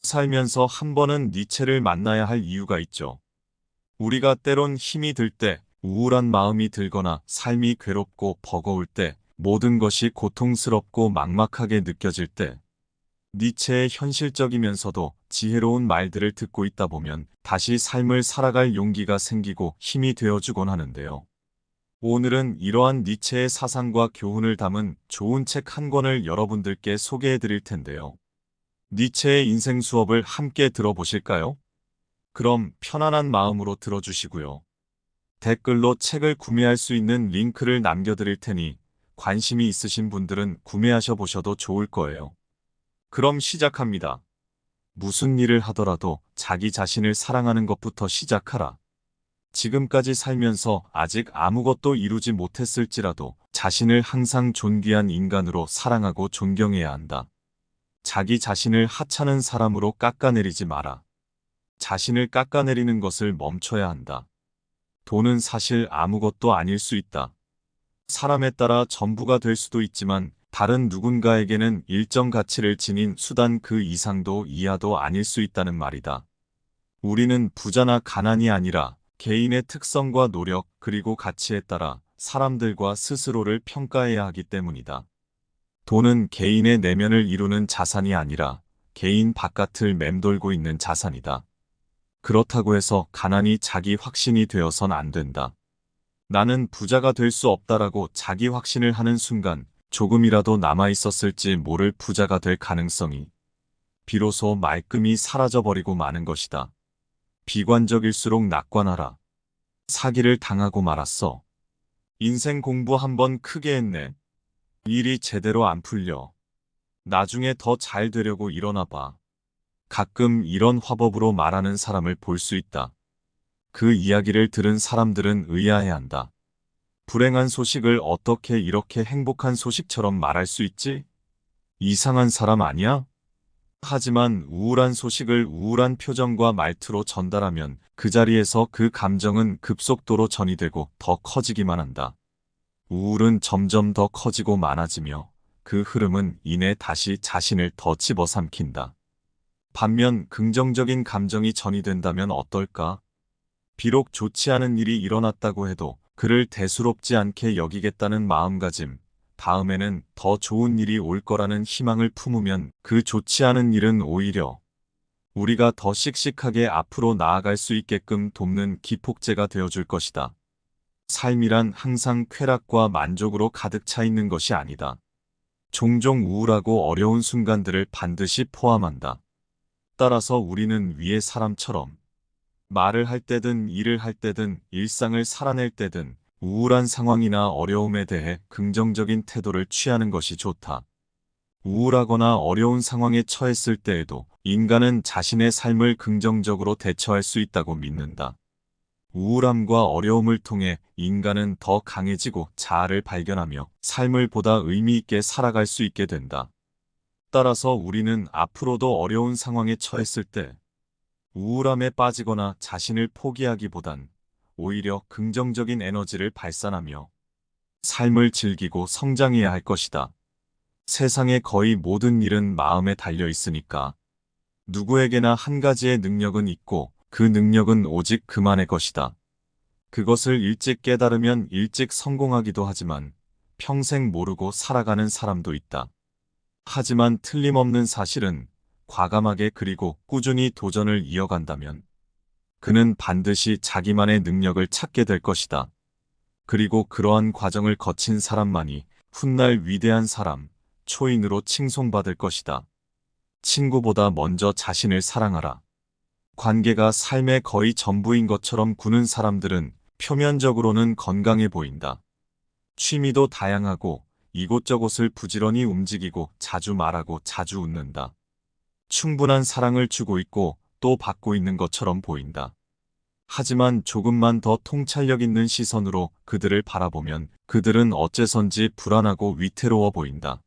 살면서 한 번은 니체를 만나야 할 이유가 있죠. 우리가 때론 힘이 들 때, 우울한 마음이 들거나 삶이 괴롭고 버거울 때, 모든 것이 고통스럽고 막막하게 느껴질 때, 니체의 현실적이면서도 지혜로운 말들을 듣고 있다 보면 다시 삶을 살아갈 용기가 생기고 힘이 되어주곤 하는데요. 오늘은 이러한 니체의 사상과 교훈을 담은 좋은 책 한 권을 여러분들께 소개해 드릴 텐데요. 니체의 인생 수업을 함께 들어보실까요? 그럼 편안한 마음으로 들어주시고요. 댓글로 책을 구매할 수 있는 링크를 남겨드릴 테니 관심이 있으신 분들은 구매하셔 보셔도 좋을 거예요. 그럼 시작합니다. 무슨 일을 하더라도 자기 자신을 사랑하는 것부터 시작하라. 지금까지 살면서 아직 아무것도 이루지 못했을지라도 자신을 항상 존귀한 인간으로 사랑하고 존경해야 한다. 자기 자신을 하찮은 사람으로 깎아내리지 마라. 자신을 깎아내리는 것을 멈춰야 한다. 돈은 사실 아무것도 아닐 수 있다. 사람에 따라 전부가 될 수도 있지만 다른 누군가에게는 일정 가치를 지닌 수단 그 이상도 이하도 아닐 수 있다는 말이다. 우리는 부자나 가난이 아니라 개인의 특성과 노력 그리고 가치에 따라 사람들과 스스로를 평가해야 하기 때문이다. 돈은 개인의 내면을 이루는 자산이 아니라 개인 바깥을 맴돌고 있는 자산이다. 그렇다고 해서 가난이 자기 확신이 되어선 안 된다. 나는 부자가 될 수 없다라고 자기 확신을 하는 순간 조금이라도 남아있었을지 모를 부자가 될 가능성이 비로소 말끔히 사라져버리고 마는 것이다. 비관적일수록 낙관하라. 사기를 당하고 말았어. 인생 공부 한번 크게 했네. 일이 제대로 안 풀려. 나중에 더 잘 되려고 일어나 봐. 가끔 이런 화법으로 말하는 사람을 볼 수 있다. 그 이야기를 들은 사람들은 의아해 한다. 불행한 소식을 어떻게 이렇게 행복한 소식처럼 말할 수 있지? 이상한 사람 아니야? 하지만 우울한 소식을 우울한 표정과 말투로 전달하면 그 자리에서 그 감정은 급속도로 전이되고 더 커지기만 한다. 우울은 점점 더 커지고 많아지며 그 흐름은 이내 다시 자신을 더 집어삼킨다. 반면 긍정적인 감정이 전이된다면 어떨까? 비록 좋지 않은 일이 일어났다고 해도 그를 대수롭지 않게 여기겠다는 마음가짐, 다음에는 더 좋은 일이 올 거라는 희망을 품으면 그 좋지 않은 일은 오히려 우리가 더 씩씩하게 앞으로 나아갈 수 있게끔 돕는 기폭제가 되어줄 것이다. 삶이란 항상 쾌락과 만족으로 가득 차 있는 것이 아니다. 종종 우울하고 어려운 순간들을 반드시 포함한다. 따라서 우리는 위의 사람처럼 말을 할 때든 일을 할 때든 일상을 살아낼 때든 우울한 상황이나 어려움에 대해 긍정적인 태도를 취하는 것이 좋다. 우울하거나 어려운 상황에 처했을 때에도 인간은 자신의 삶을 긍정적으로 대처할 수 있다고 믿는다. 우울함과 어려움을 통해 인간은 더 강해지고 자아를 발견하며 삶을 보다 의미 있게 살아갈 수 있게 된다. 따라서 우리는 앞으로도 어려운 상황에 처했을 때 우울함에 빠지거나 자신을 포기하기보단 오히려 긍정적인 에너지를 발산하며 삶을 즐기고 성장해야 할 것이다. 세상의 거의 모든 일은 마음에 달려 있으니까 누구에게나 한 가지의 능력은 있고 그 능력은 오직 그만의 것이다. 그것을 일찍 깨달으면 일찍 성공하기도 하지만 평생 모르고 살아가는 사람도 있다. 하지만 틀림없는 사실은 과감하게 그리고 꾸준히 도전을 이어간다면 그는 반드시 자기만의 능력을 찾게 될 것이다. 그리고 그러한 과정을 거친 사람만이 훗날 위대한 사람, 초인으로 칭송받을 것이다. 친구보다 먼저 자신을 사랑하라. 관계가 삶의 거의 전부인 것처럼 구는 사람들은 표면적으로는 건강해 보인다. 취미도 다양하고 이곳저곳을 부지런히 움직이고 자주 말하고 자주 웃는다. 충분한 사랑을 주고 있고 또 받고 있는 것처럼 보인다. 하지만 조금만 더 통찰력 있는 시선으로 그들을 바라보면 그들은 어째선지 불안하고 위태로워 보인다.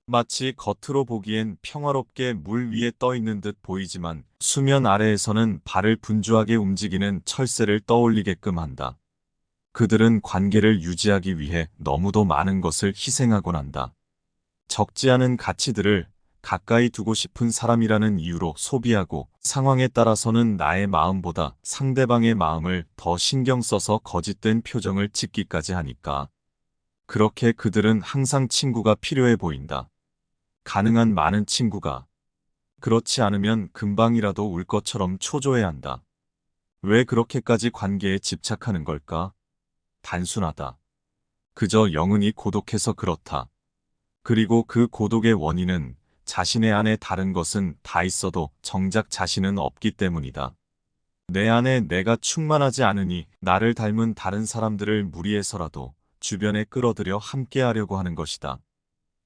마치 겉으로 보기엔 평화롭게 물 위에 떠 있는 듯 보이지만 수면 아래에서는 발을 분주하게 움직이는 철새를 떠올리게끔 한다. 그들은 관계를 유지하기 위해 너무도 많은 것을 희생하곤 한다. 적지 않은 가치들을 가까이 두고 싶은 사람이라는 이유로 소비하고 상황에 따라서는 나의 마음보다 상대방의 마음을 더 신경 써서 거짓된 표정을 짓기까지 하니까. 그렇게 그들은 항상 친구가 필요해 보인다. 가능한 많은 친구가. 그렇지 않으면 금방이라도 울 것처럼 초조해 한다. 왜 그렇게까지 관계에 집착하는 걸까? 단순하다. 그저 영은이 고독해서 그렇다. 그리고 그 고독의 원인은 자신의 안에 다른 것은 다 있어도 정작 자신은 없기 때문이다. 내 안에 내가 충만하지 않으니 나를 닮은 다른 사람들을 무리해서라도 주변에 끌어들여 함께하려고 하는 것이다.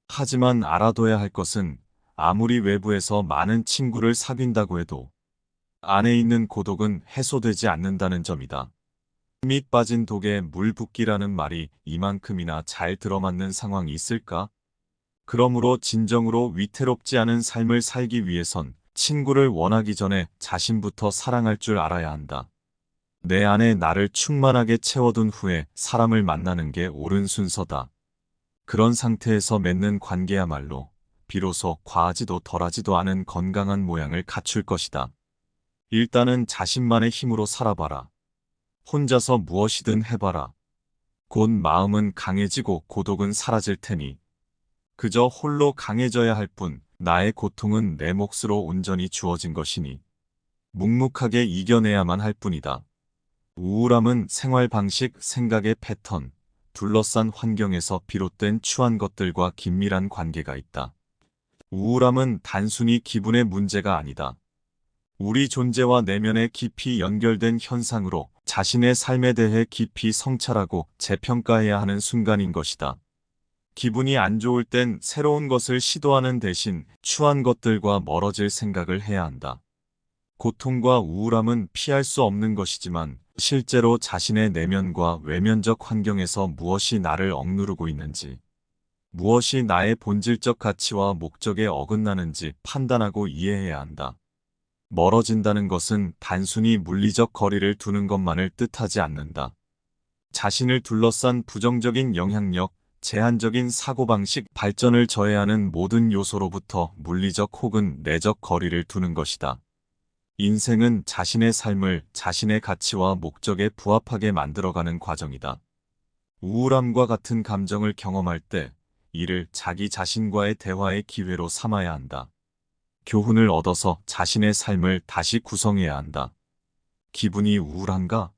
하지만 알아둬야 할 것은 아무리 외부에서 많은 친구를 사귄다고 해도 안에 있는 고독은 해소되지 않는다는 점이다. 밑 빠진 독에 물 붓기라는 말이 이만큼이나 잘 들어맞는 상황이 있을까? 그러므로 진정으로 위태롭지 않은 삶을 살기 위해선 친구를 원하기 전에 자신부터 사랑할 줄 알아야 한다. 내 안에 나를 충만하게 채워둔 후에 사람을 만나는 게 옳은 순서다. 그런 상태에서 맺는 관계야말로 비로소 과하지도 덜하지도 않은 건강한 모양을 갖출 것이다. 일단은 자신만의 힘으로 살아봐라. 혼자서 무엇이든 해봐라. 곧 마음은 강해지고 고독은 사라질 테니. 그저 홀로 강해져야 할 뿐 나의 고통은 내 몫으로 온전히 주어진 것이니 묵묵하게 이겨내야만 할 뿐이다. 우울함은 생활 방식, 생각의 패턴, 둘러싼 환경에서 비롯된 추한 것들과 긴밀한 관계가 있다. 우울함은 단순히 기분의 문제가 아니다. 우리 존재와 내면에 깊이 연결된 현상으로 자신의 삶에 대해 깊이 성찰하고 재평가해야 하는 순간인 것이다. 기분이 안 좋을 땐 새로운 것을 시도하는 대신 추한 것들과 멀어질 생각을 해야 한다. 고통과 우울함은 피할 수 없는 것이지만 실제로 자신의 내면과 외면적 환경에서 무엇이 나를 억누르고 있는지, 무엇이 나의 본질적 가치와 목적에 어긋나는지 판단하고 이해해야 한다. 멀어진다는 것은 단순히 물리적 거리를 두는 것만을 뜻하지 않는다. 자신을 둘러싼 부정적인 영향력, 제한적인 사고방식, 발전을 저해하는 모든 요소로부터 물리적 혹은 내적 거리를 두는 것이다. 인생은 자신의 삶을 자신의 가치와 목적에 부합하게 만들어가는 과정이다. 우울함과 같은 감정을 경험할 때 이를 자기 자신과의 대화의 기회로 삼아야 한다. 교훈을 얻어서 자신의 삶을 다시 구성해야 한다. 기분이 우울한가?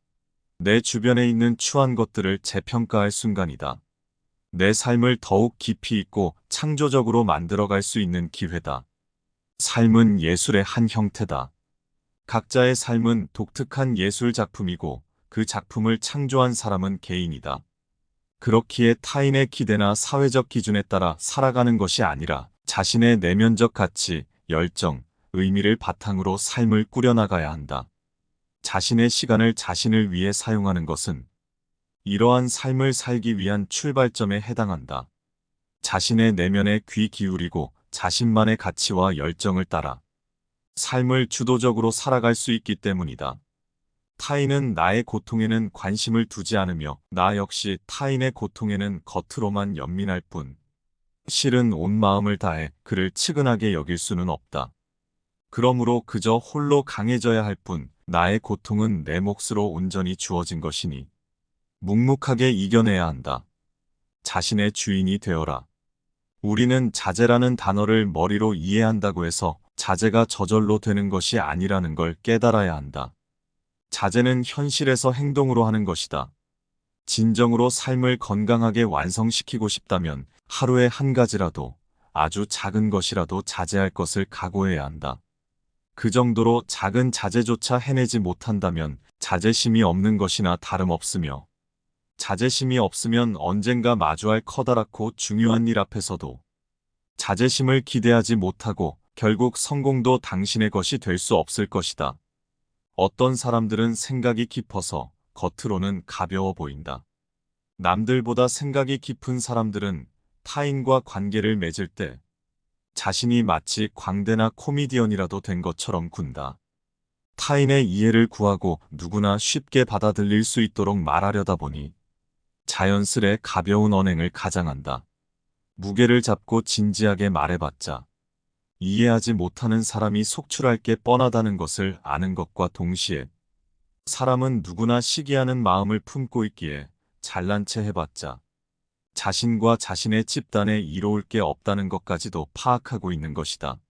내 주변에 있는 추한 것들을 재평가할 순간이다. 내 삶을 더욱 깊이 있고 창조적으로 만들어갈 수 있는 기회다. 삶은 예술의 한 형태다. 각자의 삶은 독특한 예술 작품이고 그 작품을 창조한 사람은 개인이다. 그렇기에 타인의 기대나 사회적 기준에 따라 살아가는 것이 아니라 자신의 내면적 가치, 열정, 의미를 바탕으로 삶을 꾸려나가야 한다. 자신의 시간을 자신을 위해 사용하는 것은 이러한 삶을 살기 위한 출발점에 해당한다. 자신의 내면에 귀 기울이고 자신만의 가치와 열정을 따라 삶을 주도적으로 살아갈 수 있기 때문이다. 타인은 나의 고통에는 관심을 두지 않으며 나 역시 타인의 고통에는 겉으로만 연민할 뿐 실은 온 마음을 다해 그를 측은하게 여길 수는 없다. 그러므로 그저 홀로 강해져야 할 뿐 나의 고통은 내 몫으로 온전히 주어진 것이니 묵묵하게 이겨내야 한다. 자신의 주인이 되어라. 우리는 자제라는 단어를 머리로 이해한다고 해서 자제가 저절로 되는 것이 아니라는 걸 깨달아야 한다. 자제는 현실에서 행동으로 하는 것이다. 진정으로 삶을 건강하게 완성시키고 싶다면 하루에 한 가지라도, 아주 작은 것이라도 자제할 것을 각오해야 한다. 그 정도로 작은 자제조차 해내지 못한다면 자제심이 없는 것이나 다름없으며 자제심이 없으면 언젠가 마주할 커다랗고 중요한 일 앞에서도 자제심을 기대하지 못하고 결국 성공도 당신의 것이 될 수 없을 것이다. 어떤 사람들은 생각이 깊어서 겉으로는 가벼워 보인다. 남들보다 생각이 깊은 사람들은 타인과 관계를 맺을 때 자신이 마치 광대나 코미디언이라도 된 것처럼 군다. 타인의 이해를 구하고 누구나 쉽게 받아들일 수 있도록 말하려다 보니 자연스레 가벼운 언행을 가장한다. 무게를 잡고 진지하게 말해봤자 이해하지 못하는 사람이 속출할 게 뻔하다는 것을 아는 것과 동시에 사람은 누구나 시기하는 마음을 품고 있기에 잘난 체 해봤자 자신과 자신의 집단에 이로울 게 없다는 것까지도 파악하고 있는 것이다.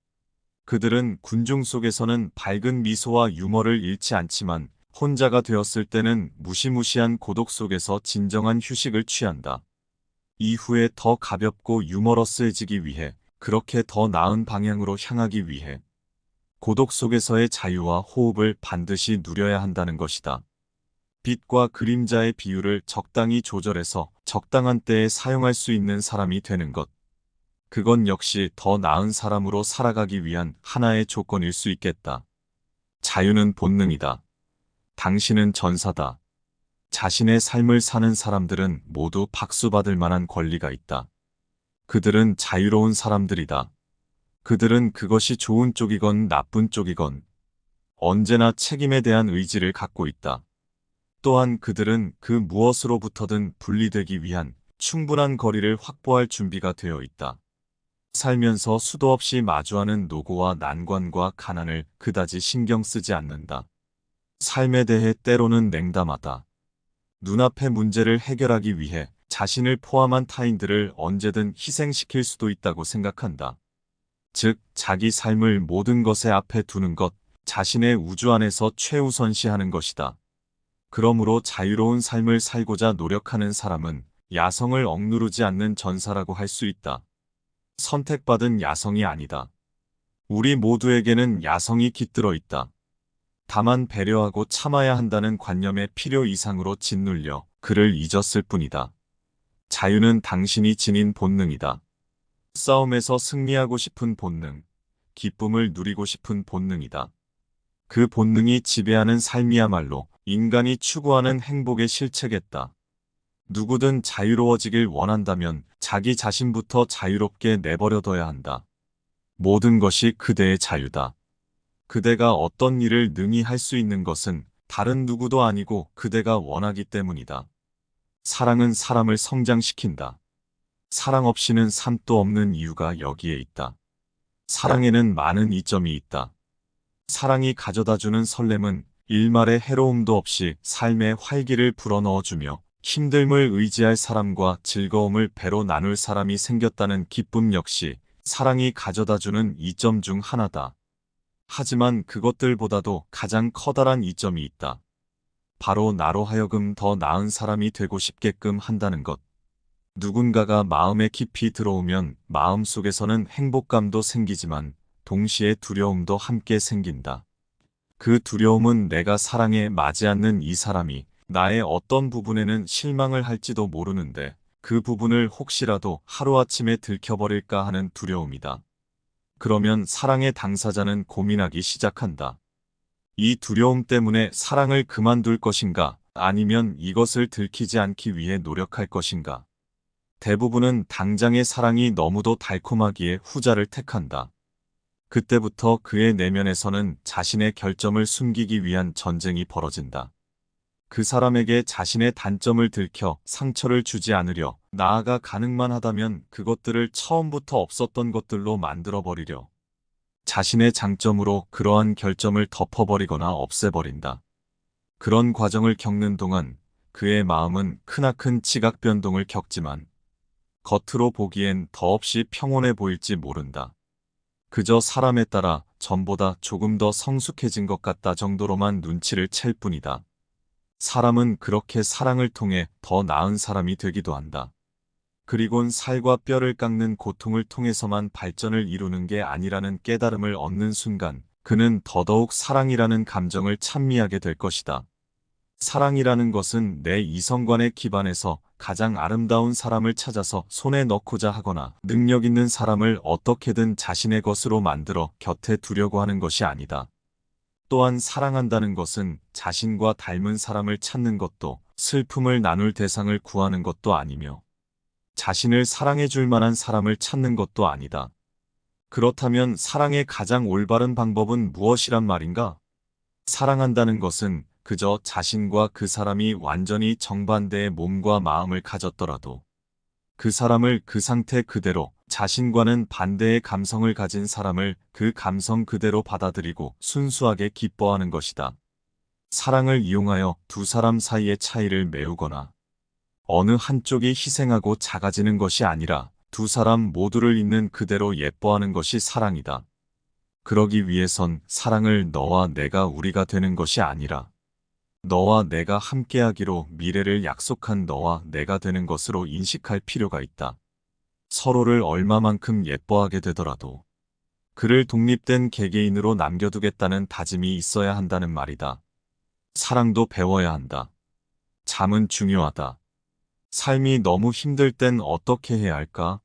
그들은 군중 속에서는 밝은 미소와 유머를 잃지 않지만 혼자가 되었을 때는 무시무시한 고독 속에서 진정한 휴식을 취한다. 이후에 더 가볍고 유머러스해지기 위해, 그렇게 더 나은 방향으로 향하기 위해 고독 속에서의 자유와 호흡을 반드시 누려야 한다는 것이다. 빛과 그림자의 비율을 적당히 조절해서 적당한 때에 사용할 수 있는 사람이 되는 것. 그건 역시 더 나은 사람으로 살아가기 위한 하나의 조건일 수 있겠다. 자유는 본능이다. 당신은 전사다. 자신의 삶을 사는 사람들은 모두 박수받을 만한 권리가 있다. 그들은 자유로운 사람들이다. 그들은 그것이 좋은 쪽이건 나쁜 쪽이건 언제나 책임에 대한 의지를 갖고 있다. 또한 그들은 그 무엇으로부터든 분리되기 위한 충분한 거리를 확보할 준비가 되어 있다. 살면서 수도 없이 마주하는 노고와 난관과 가난을 그다지 신경 쓰지 않는다. 삶에 대해 때로는 냉담하다. 눈앞의 문제를 해결하기 위해 자신을 포함한 타인들을 언제든 희생시킬 수도 있다고 생각한다. 즉, 자기 삶을 모든 것의 앞에 두는 것, 자신의 우주 안에서 최우선시하는 것이다. 그러므로 자유로운 삶을 살고자 노력하는 사람은 야성을 억누르지 않는 전사라고 할 수 있다. 선택받은 야성이 아니다. 우리 모두에게는 야성이 깃들어 있다. 다만 배려하고 참아야 한다는 관념의 필요 이상으로 짓눌려 그를 잊었을 뿐이다. 자유는 당신이 지닌 본능이다. 싸움에서 승리하고 싶은 본능, 기쁨을 누리고 싶은 본능이다. 그 본능이 지배하는 삶이야말로 인간이 추구하는 행복의 실체겠다. 누구든 자유로워지길 원한다면 자기 자신부터 자유롭게 내버려둬야 한다. 모든 것이 그대의 자유다. 그대가 어떤 일을 능히 할 수 있는 것은 다른 누구도 아니고 그대가 원하기 때문이다. 사랑은 사람을 성장시킨다. 사랑 없이는 삶도 없는 이유가 여기에 있다. 사랑에는 많은 이점이 있다. 사랑이 가져다주는 설렘은 일말의 해로움도 없이 삶의 활기를 불어넣어주며 힘듦을 의지할 사람과 즐거움을 배로 나눌 사람이 생겼다는 기쁨 역시 사랑이 가져다주는 이점 중 하나다. 하지만 그것들보다도 가장 커다란 이점이 있다. 바로 나로 하여금 더 나은 사람이 되고 싶게끔 한다는 것. 누군가가 마음에 깊이 들어오면 마음속에서는 행복감도 생기지만 동시에 두려움도 함께 생긴다. 그 두려움은 내가 사랑에 맞지 않는 이 사람이 나의 어떤 부분에는 실망을 할지도 모르는데 그 부분을 혹시라도 하루아침에 들켜버릴까 하는 두려움이다. 그러면 사랑의 당사자는 고민하기 시작한다. 이 두려움 때문에 사랑을 그만둘 것인가, 아니면 이것을 들키지 않기 위해 노력할 것인가. 대부분은 당장의 사랑이 너무도 달콤하기에 후자를 택한다. 그때부터 그의 내면에서는 자신의 결점을 숨기기 위한 전쟁이 벌어진다. 그 사람에게 자신의 단점을 들켜 상처를 주지 않으려, 나아가 가능만 하다면 그것들을 처음부터 없었던 것들로 만들어버리려 자신의 장점으로 그러한 결점을 덮어버리거나 없애버린다. 그런 과정을 겪는 동안 그의 마음은 크나큰 지각 변동을 겪지만 겉으로 보기엔 더없이 평온해 보일지 모른다. 그저 사람에 따라 전보다 조금 더 성숙해진 것 같다 정도로만 눈치를 챌 뿐이다. 사람은 그렇게 사랑을 통해 더 나은 사람이 되기도 한다. 그리곤 살과 뼈를 깎는 고통을 통해서만 발전을 이루는 게 아니라는 깨달음을 얻는 순간, 그는 더더욱 사랑이라는 감정을 찬미하게 될 것이다. 사랑이라는 것은 내 이성관에 기반해서 가장 아름다운 사람을 찾아서 손에 넣고자 하거나 능력 있는 사람을 어떻게든 자신의 것으로 만들어 곁에 두려고 하는 것이 아니다. 또한 사랑한다는 것은 자신과 닮은 사람을 찾는 것도 슬픔을 나눌 대상을 구하는 것도 아니며 자신을 사랑해 줄 만한 사람을 찾는 것도 아니다. 그렇다면 사랑의 가장 올바른 방법은 무엇이란 말인가? 사랑한다는 것은 그저 자신과 그 사람이 완전히 정반대의 몸과 마음을 가졌더라도 그 사람을 그 상태 그대로, 자신과는 반대의 감성을 가진 사람을 그 감성 그대로 받아들이고 순수하게 기뻐하는 것이다. 사랑을 이용하여 두 사람 사이의 차이를 메우거나 어느 한쪽이 희생하고 작아지는 것이 아니라 두 사람 모두를 있는 그대로 예뻐하는 것이 사랑이다. 그러기 위해선 사랑을 너와 내가 우리가 되는 것이 아니라 너와 내가 함께하기로 미래를 약속한 너와 내가 되는 것으로 인식할 필요가 있다. 서로를 얼마만큼 예뻐하게 되더라도 그를 독립된 개개인으로 남겨두겠다는 다짐이 있어야 한다는 말이다. 사랑도 배워야 한다. 잠은 중요하다. 삶이 너무 힘들 땐 어떻게 해야 할까?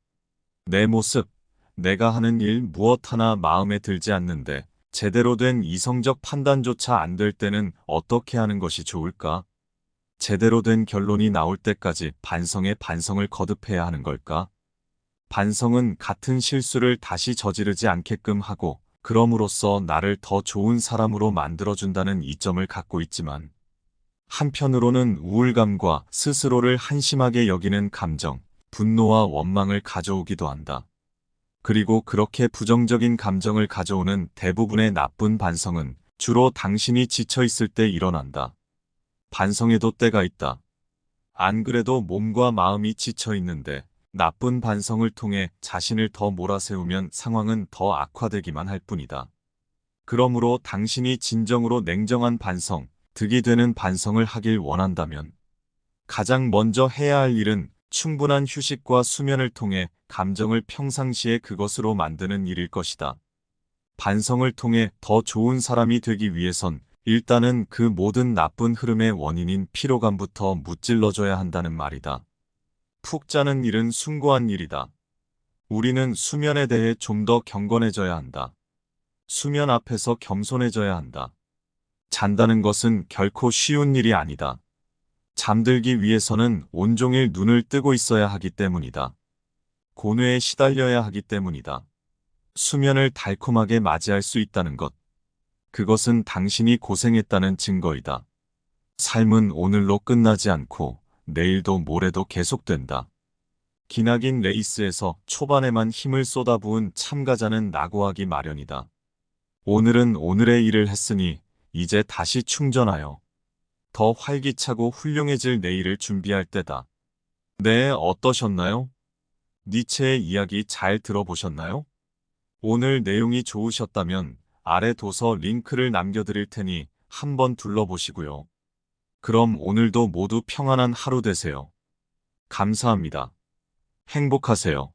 내 모습, 내가 하는 일 무엇 하나 마음에 들지 않는데 제대로 된 이성적 판단조차 안 될 때는 어떻게 하는 것이 좋을까? 제대로 된 결론이 나올 때까지 반성에 반성을 거듭해야 하는 걸까? 반성은 같은 실수를 다시 저지르지 않게끔 하고 그럼으로써 나를 더 좋은 사람으로 만들어준다는 이점을 갖고 있지만 한편으로는 우울감과 스스로를 한심하게 여기는 감정, 분노와 원망을 가져오기도 한다. 그리고 그렇게 부정적인 감정을 가져오는 대부분의 나쁜 반성은 주로 당신이 지쳐있을 때 일어난다. 반성에도 때가 있다. 안 그래도 몸과 마음이 지쳐있는데 나쁜 반성을 통해 자신을 더 몰아세우면 상황은 더 악화되기만 할 뿐이다. 그러므로 당신이 진정으로 냉정한 반성, 득이 되는 반성을 하길 원한다면 가장 먼저 해야 할 일은 충분한 휴식과 수면을 통해 감정을 평상시에 그것으로 만드는 일일 것이다. 반성을 통해 더 좋은 사람이 되기 위해선 일단은 그 모든 나쁜 흐름의 원인인 피로감부터 무찔러줘야 한다는 말이다. 푹 자는 일은 숭고한 일이다. 우리는 수면에 대해 좀 더 경건해져야 한다. 수면 앞에서 겸손해져야 한다. 잔다는 것은 결코 쉬운 일이 아니다. 잠들기 위해서는 온종일 눈을 뜨고 있어야 하기 때문이다. 고뇌에 시달려야 하기 때문이다. 수면을 달콤하게 맞이할 수 있다는 것. 그것은 당신이 고생했다는 증거이다. 삶은 오늘로 끝나지 않고 내일도 모레도 계속된다. 기나긴 레이스에서 초반에만 힘을 쏟아부은 참가자는 낙오하기 마련이다. 오늘은 오늘의 일을 했으니 이제 다시 충전하여 더 활기차고 훌륭해질 내일을 준비할 때다. 네, 어떠셨나요? 니체의 이야기 잘 들어보셨나요? 오늘 내용이 좋으셨다면 아래 도서 링크를 남겨드릴 테니 한번 둘러보시고요. 그럼 오늘도 모두 평안한 하루 되세요. 감사합니다. 행복하세요.